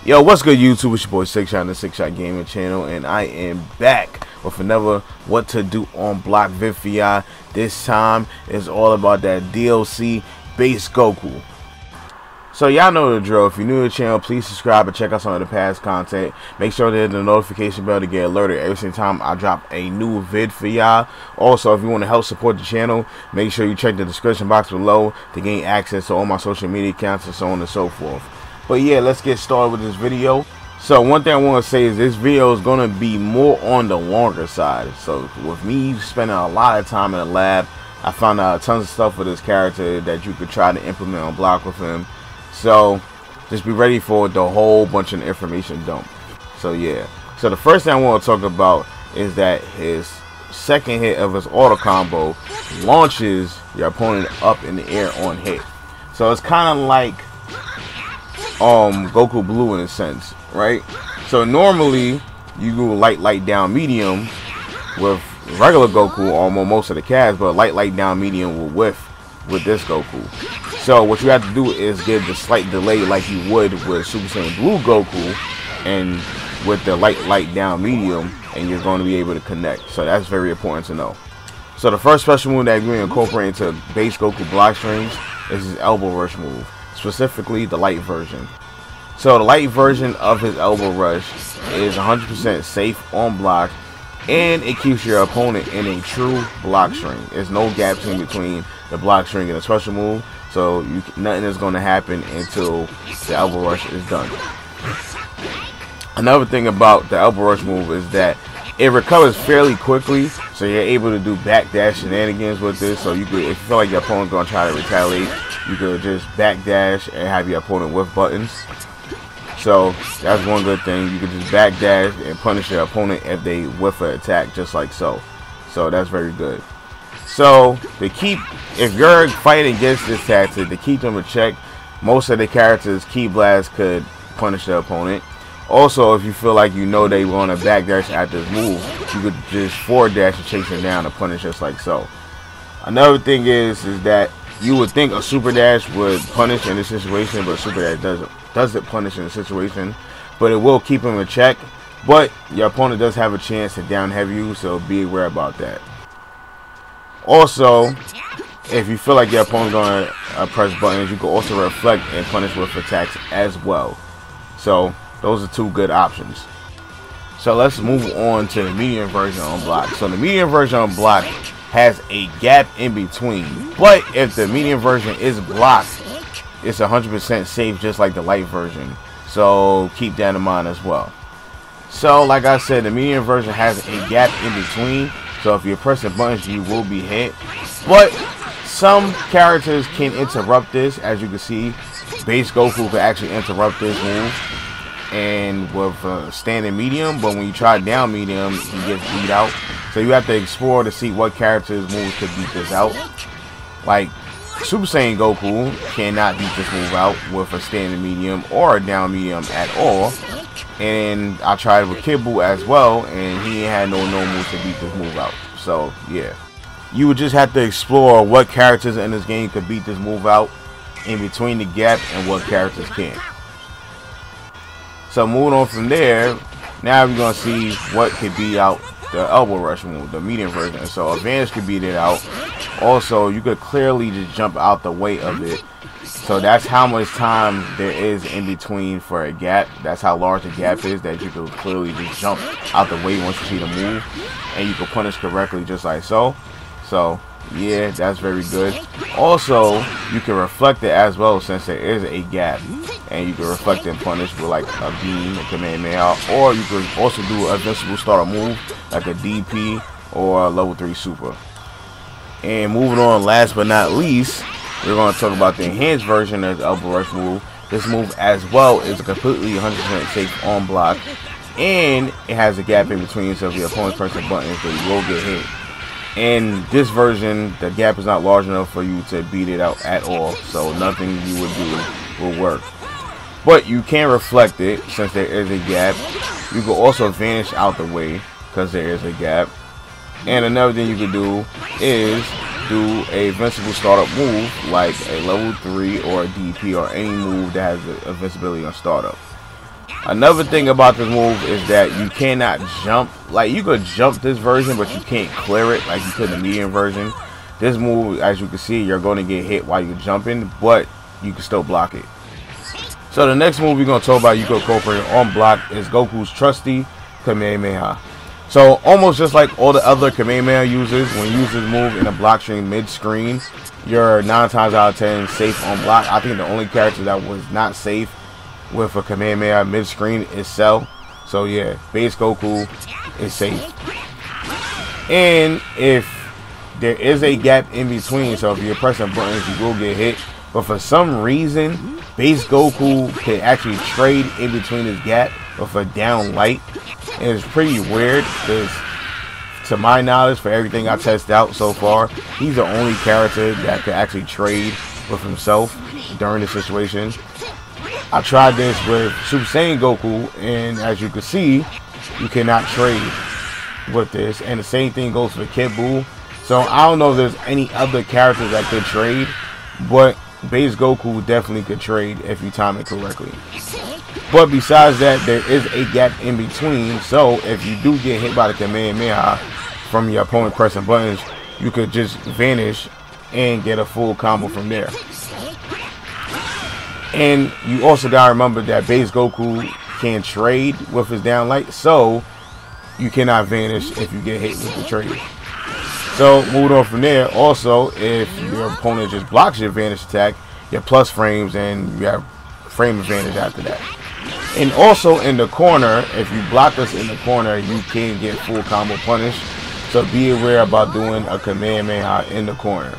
Yo, what's good YouTube? It's your boy 6Shot on the 6Shot Gaming channel, and I am back with another What to Do on Block video. This time is all about that DLC base Goku. So y'all know the drill. If you're new to the channel, please subscribe and check out some of the past content. Make sure to hit the notification bell to get alerted every single time I drop a new vid for y'all. Also, if you want to help support the channel, make sure you check the description box below to gain access to all my social media accounts and so on and so forth. But yeah, let's get started with this video. So one thing I want to say is this video is going to be more on the longer side. So with me spending a lot of time in the lab, I found out tons of stuff with this character that you could try to implement on block with him. So just be ready for the whole bunch of information dump. So yeah. So the first thing I want to talk about is that his second hit of his auto combo launches your opponent up in the air on hit. So it's kind of like Goku Blue in a sense, right? So normally you go light down medium with regular Goku on most of the cats, but light down medium will whiff with this Goku. So what you have to do is give the slight delay like you would with Super Saiyan Blue Goku and with the light down medium, and you're going to be able to connect. So that's very important to know. So the first special move that we're going to incorporate into base Goku block strings is his elbow rush move, specifically the light version. So the light version of his elbow rush is 100% safe on block, and it keeps your opponent in a true block string. There's no gaps in between the block string and the special move, so nothing is going to happen until the elbow rush is done. Another thing about the elbow rush move is that it recovers fairly quickly, so you're able to do backdash shenanigans with this. So you could, if you feel like your opponent's going to try to retaliate, you could just backdash and have your opponent whiff buttons. So that's one good thing. You can just backdash and punish your opponent if they whiff an attack, just like so. So that's very good. So if you're fighting against this tactic, to keep them in check, most of the characters' Ki Blast could punish the opponent. Also, if you feel like you know they want to backdash at this move, you could just forward dash and chase them down and punish just like so. Another thing is that you would think a super dash would punish in this situation, but super dash doesn't punish in the situation, but it will keep him in check. But your opponent does have a chance to down heavy you, so be aware about that. Also, if you feel like your opponent's going to press buttons, you can also reflect and punish with attacks as well. So those are two good options. So let's move on to the medium version on block. So the medium version on block has a gap in between, but if the medium version is blocked, it's 100% safe, just like the light version. So keep that in mind as well. So like I said, the medium version has a gap in between, so if you're pressing buttons you will be hit, but some characters can interrupt this. As you can see, base Goku can actually interrupt this move and with standing medium, but when you try down medium he gets beat out. So you have to explore to see what characters moves could beat this out. Like Super Saiyan Goku cannot beat this move out with a standing medium or a down medium at all. And I tried with Kid Buu as well, and he had no moves to beat this move out. So yeah, you would just have to explore what characters in this game could beat this move out in between the gap and what characters can't. So moving on from there, now we're going to see what could beat out the elbow rush move, the medium version. So Advantage could beat it out. Also, you could clearly just jump out the way of it. So that's how much time there is in between for a gap. That's how large the gap is, that you could clearly just jump out the way once you see the move, and you can punish correctly just like so. So yeah, that's very good. Also, you can reflect it as well, since there is a gap, and you can reflect and punish with like a beam, a Kamehameha, or you can also do an invincible starter move like a DP or a level 3 super. And moving on, last but not least, we're going to talk about the enhanced version of the elbow rush move. This move as well is completely 100% safe on block, and it has a gap in between, so if your opponent's pressing buttons, they will get hit. And this version, the gap is not large enough for you to beat it out at all, so nothing you would do will work. But you can reflect it, since there is a gap. You can also vanish out the way, because there is a gap. And another thing you can do is do a invincible startup move like a level 3 or a DP or any move that has invincibility on startup. Another thing about this move is that you cannot jump. Like, you could jump this version, but you can't clear it like you could in the medium version. This move, as you can see, you're going to get hit while you're jumping, but you can still block it. So the next move we're going to talk about you can incorporate on block is Goku's Trusty Kamehameha. So almost just like all the other Kamehameha users, when you use this move in a block string mid-screen, you're 9 times out of 10 safe on block. I think the only character that was not safe with a Kamehameha mid-screen is Cell. So yeah, base Goku is safe. And if there is a gap in between, so if you're pressing buttons, you will get hit. But for some reason, base Goku can actually trade in between this gap with a down light. And it's pretty weird because, to my knowledge, for everything I tested out so far, he's the only character that can actually trade with himself during the situation. I tried this with Super Saiyan Goku, and as you can see, you cannot trade with this. And the same thing goes for Kid Buu. So I don't know if there's any other characters that could trade, but base Goku definitely could trade if you time it correctly. But besides that, there is a gap in between, so if you do get hit by the Kamehameha from your opponent pressing buttons, you could just vanish and get a full combo from there. And you also gotta remember that base Goku can trade with his down light, so you cannot vanish if you get hit with the trade. So moving on from there, also if your opponent just blocks your vanish attack, your plus frames, and you have frame advantage after that. And also in the corner, if you block us in the corner, you can get full combo punish. So be aware about doing a Kamehameha in the corner.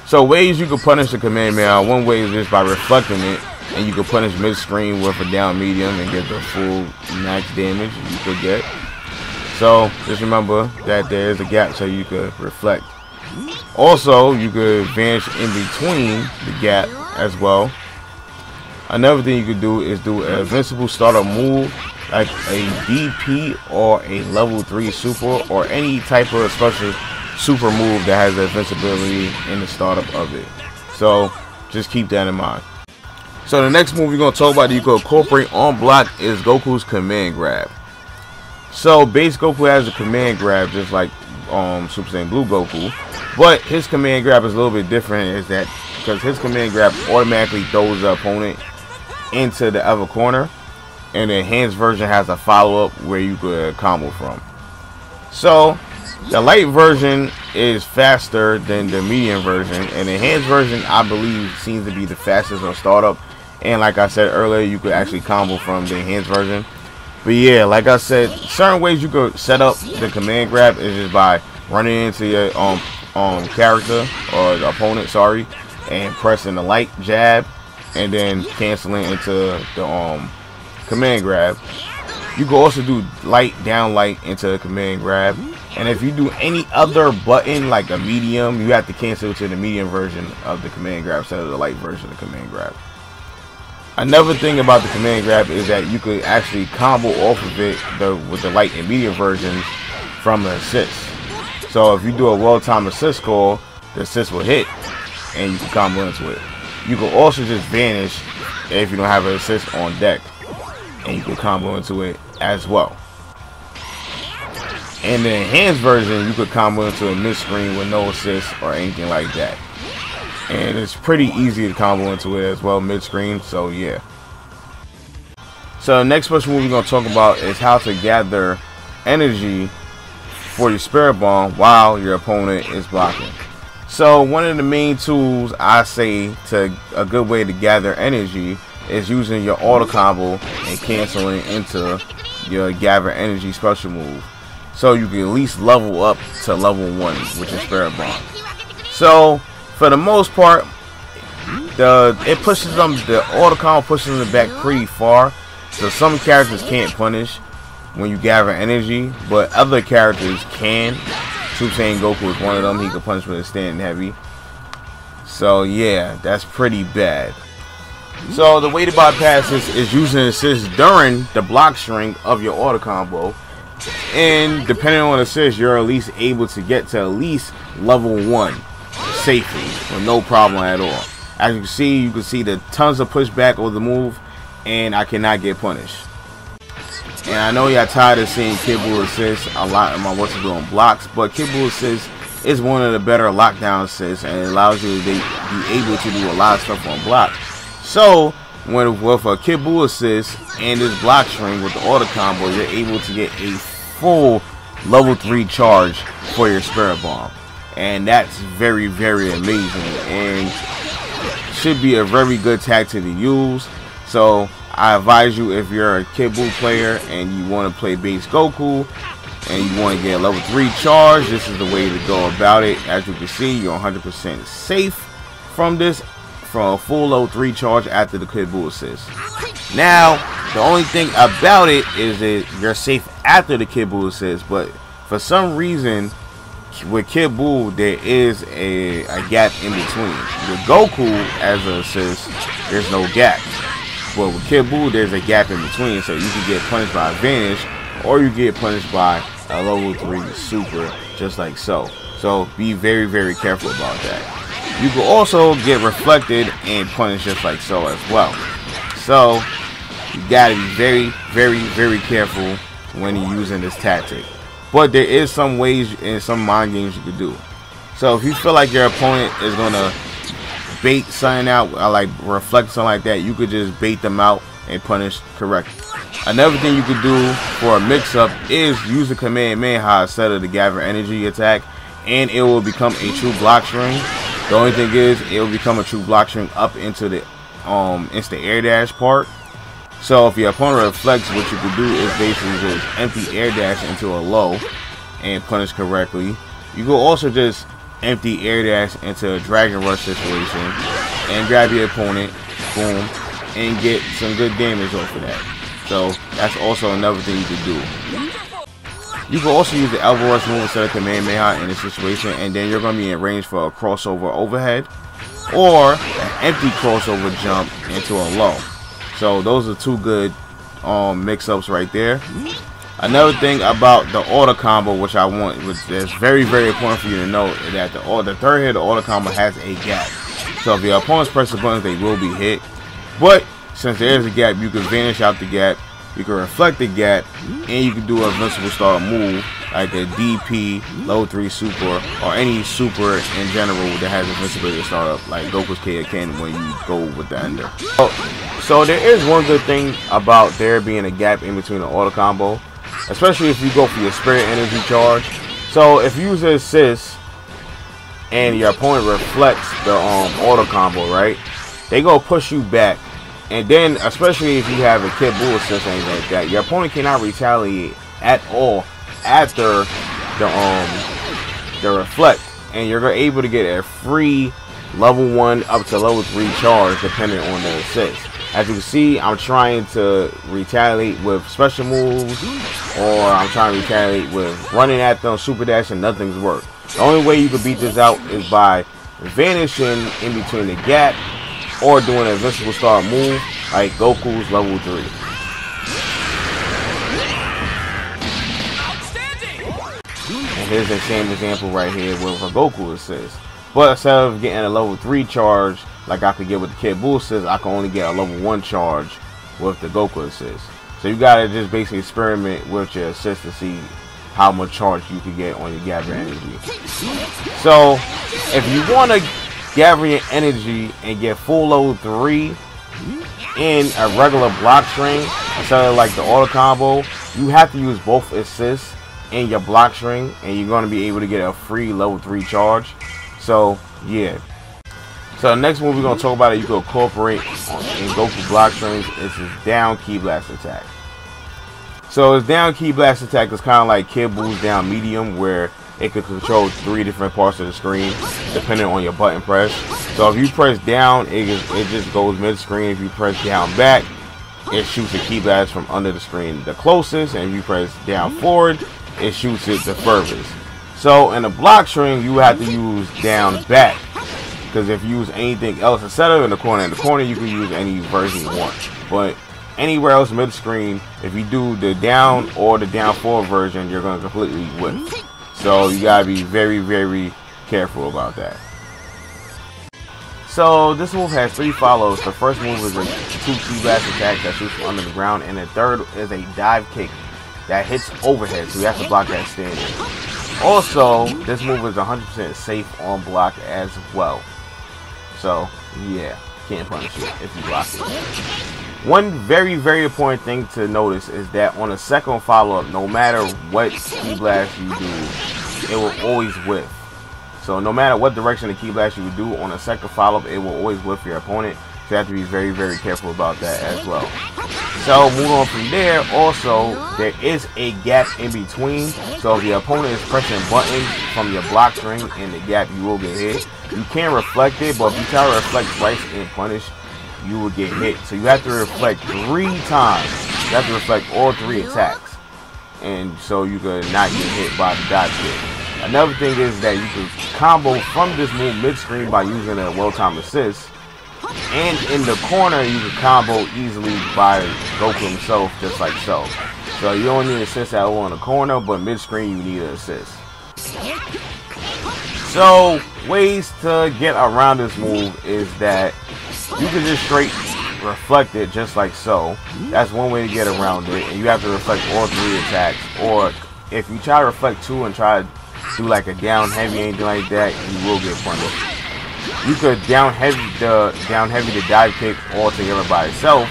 So ways you can punish the Kamehameha, one way is just by reflecting it, and you can punish mid-screen with a down medium and get the full max damage you could get. So just remember that there is a gap so you could reflect. Also, you could vanish in between the gap as well. Another thing you could do is do an invincible starter move like a DP or a level 3 super or any type of special super move that has the invincibility in the startup of it. So just keep that in mind. So the next move we're going to talk about that you can incorporate on block is Goku's command grab. So base Goku has a command grab just like Super Saiyan Blue Goku, but his command grab is a little bit different, is that because his command grab automatically throws the opponent into the other corner, and the enhanced version has a follow-up where you could combo from. So the light version is faster than the medium version, and the enhanced version I believe seems to be the fastest on startup. And like I said earlier, you could actually combo from the enhanced version. But yeah, like I said, certain ways you could set up the command grab is just by running into your character or the opponent, sorry, and pressing the light jab and then canceling into the command grab. You can also do light down light into the command grab, and if you do any other button like a medium, you have to cancel to the medium version of the command grab instead of the light version of the command grab. Another thing about the command grab is that you could actually combo off of it with the light and medium versions from an assist. So if you do a well-timed assist call, the assist will hit and you can combo into it. You can also just vanish if you don't have an assist on deck, and you can combo into it as well. In the enhanced version, you could combo into a mid-screen with no assist or anything like that. And it's pretty easy to combo into it as well mid-screen, so yeah. So the next special move we're going to talk about is how to gather energy for your Spirit Bomb while your opponent is blocking. So one of the main tools I say to a good way to gather energy is using your auto combo and canceling into your gather energy special move, so you can at least level up to level 1 with your Spirit Bomb. So for the most part, it pushes them, the auto combo pushes them back pretty far, so some characters can't punish when you gather energy, but other characters can. Super Saiyan Goku is one of them. He can punish with a standing heavy. So yeah, that's pretty bad. So the way to bypass this is using assist during the block string of your auto combo, and depending on assist, you're at least able to get to at least level 1 safely with no problem at all. As you can see the tons of pushback over the move, and I cannot get punished. And I know y'all tired of seeing Kid Buu assist a lot of my what's doing blocks, but Kid Buu assist is one of the better lockdown assists, and it allows you to be able to do a lot of stuff on block. So with a Kid Buu assist and this block string with the auto combo, you're able to get a full level 3 charge for your Spirit Bomb, and that's very, very amazing, and should be a very good tactic to use. So I advise you, if you're a Kid Buu player and you want to play base Goku and you want to get a level 3 charge, this is the way to go about it. As you can see, you're 100% safe from this, from a full level 3 charge after the Kid Buu assist. Now, the only thing about it is that you're safe after the Kid Buu assist, but for some reason with Kid Buu there is a gap in between. With Goku as an assist, there's no gap. But with Kid Buu, there's a gap in between, so you can get punished by advantage, or you get punished by a level 3 super, just like so. So be very, very careful about that. You can also get reflected and punished just like so as well. So you gotta be very, very, very careful when you're using this tactic. But there is some ways and some mind games you can do. So if you feel like your opponent is gonna bait something out, like reflect something like that, you could just bait them out and punish correctly. Another thing you could do for a mix-up is use the Kamehameha instead of the gather energy attack, and it will become a true block string. The only thing is, it will become a true block string up into the instant air dash part. So if your opponent reflects, what you can do is basically just empty air dash into a low and punish correctly. You can also just empty air dash into a dragon rush situation and grab your opponent, boom, and get some good damage off of that. So that's also another thing you can do. You can also use the elbow rush move instead of Kamehameha in this situation, and then you're going to be in range for a crossover overhead or an empty crossover jump into a low. So those are two good mix-ups right there. Another thing about the auto combo, which that's very, very important for you to know, is that the third hit, the auto combo has a gap. So if your opponents press the buttons, they will be hit. But since there is a gap, you can vanish out the gap, you can reflect the gap, and you can do a invincible start move like a DP, level 3 super, or any super in general that has invincibility startup, like Goku's Kaioken when you go with the ender. So there is one good thing about there being a gap in between the auto combo, especially if you go for your spirit energy charge. So if you use an assist and your opponent reflects the auto combo, right, they gonna push you back, and then especially if you have a Kid Buu assist or anything like that, your opponent cannot retaliate at all after the reflect, and you're able to get a free level 1 up to level 3 charge depending on the assist. As you can see, I'm trying to retaliate with special moves, or I'm trying to retaliate with running at them, super dash, and nothing's worked. The only way you can beat this out is by vanishing in between the gap or doing an invincible start move like Goku's level 3. And here's the same example right here with a Goku assist. But instead of getting a level 3 charge like I could get with the Kid Buu assist, I can only get a level 1 charge with the Goku assist. So you gotta just basically experiment with your assist to see how much charge you can get on your gather energy. So if you want to gather your energy and get full level 3 in a regular block string instead of like the auto combo, you have to use both assists in your block string, and you're going to be able to get a free level 3 charge. So yeah. So the next move we're going to talk about that you can incorporate in Goku block strings is his down key blast attack. So his down key blast attack is kind of like Kid Buu's down medium, where it could control 3 different parts of the screen depending on your button press. So if you press down, it just goes mid screen. If you press down back, it shoots a key blast from under the screen the closest, and if you press down forward, it shoots it the furthest. So in a block string, you have to use down back, because if you use anything else instead of in the corner, you can use any version you want. But anywhere else mid screen, if you do the down or the down forward version, you're going to completely whiff. So you gotta be very, very careful about that. So this move has 3 follows. The first move is a 2 key blast attack that shoots from under the ground, and the third is a dive kick that hits overhead, so you have to block that standing. Also, this move is 100% safe on block as well. So yeah, can't punish it if you block it. One very important thing to notice is that on a second follow-up, no matter what key blast you do, it will always whiff. So no matter what direction the key blast you would do on a second follow-up, it will always whiff your opponent. So you have to be very careful about that as well. So moving on from there, also there is a gap in between. So if your opponent is pressing buttons from your block string in the gap, you will get hit. You can reflect it, but if you try to reflect twice and punish, you will get hit. So you have to reflect 3 times. You have to reflect all 3 attacks, and so you could not get hit by the dive kick. Another thing is that you can combo from this move mid-screen by using a well-timed assist. And in the corner, you can combo easily by Goku himself, just like so. So you don't need assist at all in the corner, but mid-screen you need an assist. So ways to get around this move is that you can just straight reflect it just like so. That's one way to get around it, and you have to reflect all 3 attacks. Or if you try to reflect 2 and try to do like a down heavy, anything like that, you will get punished. You could down heavy the dive kick altogether by itself,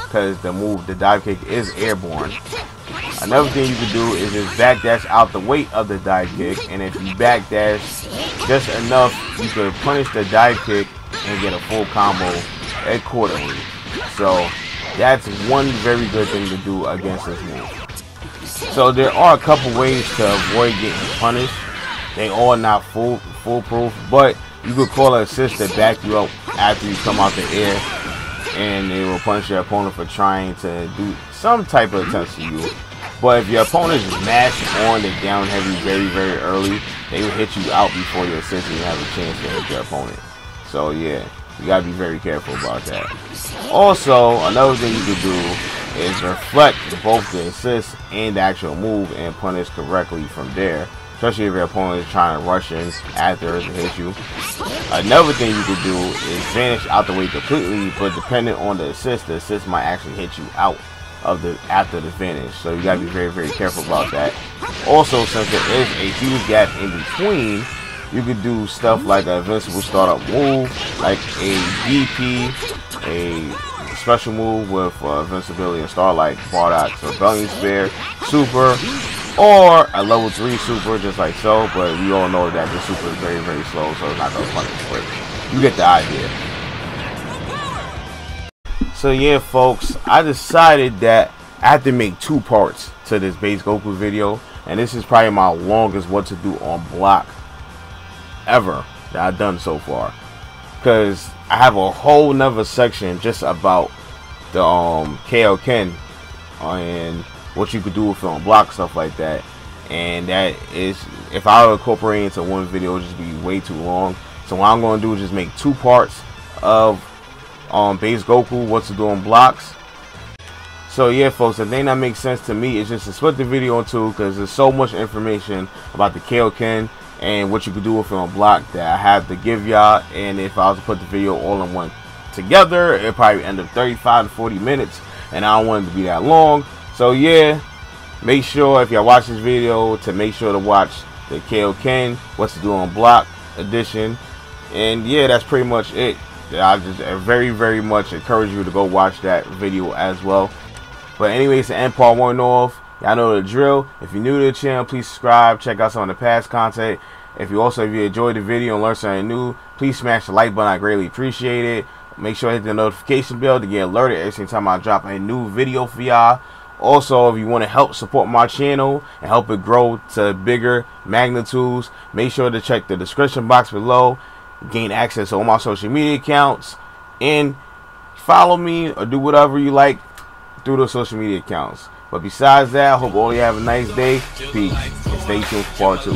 because the dive kick is airborne. Another thing you can do is just backdash out the weight of the dive kick, and if you backdash just enough, you could punish the dive kick and get a full combo accordingly. So that's one very good thing to do against this move. So there are a couple ways to avoid getting punished. They all not foolproof, but you could call an assist to back you up after you come out the air, and it will punish your opponent for trying to do some type of attempts to you. But if your opponent is mashed on the down heavy very early, they will hit you out before your assist and you have a chance to hit your opponent. So yeah, you gotta be very careful about that. Also, another thing you could do is reflect both the assist and the actual move and punish correctly from there, especially if your opponent is trying to rush in after it hit you. Another thing you could do is vanish out the way completely, but depending on the assist might actually hit you out of after the vanish. So you gotta be very careful about that. Also, since there is a huge gap in between, you could do stuff like an invincible startup move, like a DP, a special move with invincibility and star like Bardock's Rebellion Spear, Super, or a level 3 super just like so, but we all know that the super is very slow, so it's not gonna punish, but you get the idea. So yeah folks, I decided that I have to make 2 parts to this base Goku video, and this is probably my longest what to do on block ever that I've done so far, because I have a whole nother section just about the Kaioken and what you could do with it on block, stuff like that. And that is, if I were to incorporate into one video, it would just be way too long. So what I'm going to do is just make 2 parts of base Goku, what to do on blocks. So yeah folks, the thing that makes sense to me is just to split the video in 2, because there's so much information about the Kaioken and what you could do with it on block that I have to give y'all. And if I was to put the video all in one together, it'd probably end up 35 to 40 minutes, and I don't want it to be that long. So yeah, make sure if y'all watch this video to make sure to watch the Kaioken, what to do on block edition. And yeah, that's pretty much it. I just very much encourage you to go watch that video as well. But anyways, to end part 1 off, y'all know the drill. If you're new to the channel, please subscribe, check out some of the past content. If you enjoyed the video and learned something new, please smash the like button. I greatly appreciate it. Make sure to hit the notification bell to get alerted every single time I drop a new video for y'all. Also, if you want to help support my channel and help it grow to bigger magnitudes, make sure to check the description box below, gain access to all my social media accounts, and follow me or do whatever you like through those social media accounts. But besides that, I hope all you have a nice day. Peace. And stay tuned for part 2.